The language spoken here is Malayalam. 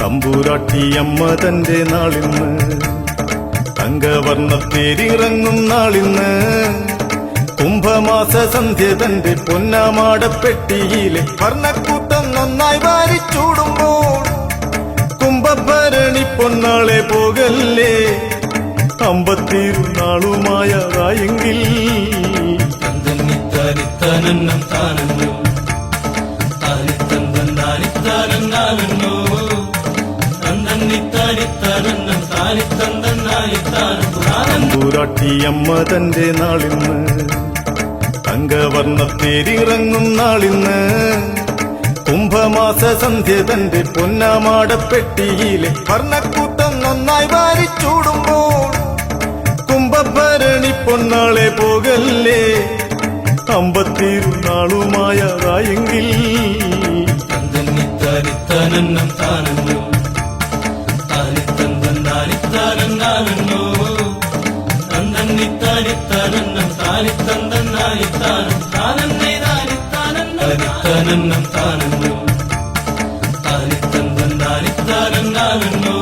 തമ്പൂരാട്ടിയമ്മ തന്റെ നാളിന്ന്, തങ്കവർണ്ണത്തേരിറങ്ങും നാളിന്ന്, കുംഭമാസ സന്ധ്യ തന്റെ പൊന്നാമാടപ്പെട്ടിയിലെ വർണ്ണക്കൂട്ടം നന്നായി വാരിച്ചൂടുമ്പോൾ, കുംഭഭരണി പൊന്നാളെ പോകല്ലേ അമ്പത്തിരുന്നാളുമായതായെങ്കിൽ. തന്നന്നിത്താനിത്താനന്നം താനന്നോ താനിത്തന്നാനിത്താനന്നാലെന്നോ തന്നന്നിത്താനിത്താനന്നം താനിത്തന്നാലിത്താനോ. തമ്പൂരാട്ടിയമ്മ തന്റെ നാളിന്ന്, തങ്കവർണ്ണത്തേരിറങ്ങും നാളിന്ന്, കുംഭമാസ സന്ധ്യ തന്റെ പൊന്നാമാടപ്പെട്ടിയിലെ വർണ്ണക്കൂട്ടം നന്നായി വാരിച്ചൂടുമ്പോൾ, കുംഭഭരണി പൊന്നാളെ പോകല്ലേ അമ്പത്തിരുന്നാളുമായതായെങ്കിൽ. തന്നന്നിത്താനിത്താനന്നം താനന്നോ താനിത്തന്നാലിത്താനന്നാലെന്നോ തന്നന്നിത്താനിത്താനന്നം താനിത്തന്നാലിത്താനോ. താനന്നേതാനിത്താനന്നം താനന്നോ താനിത്തന്നാലിത്താനന്നാലെന്നോ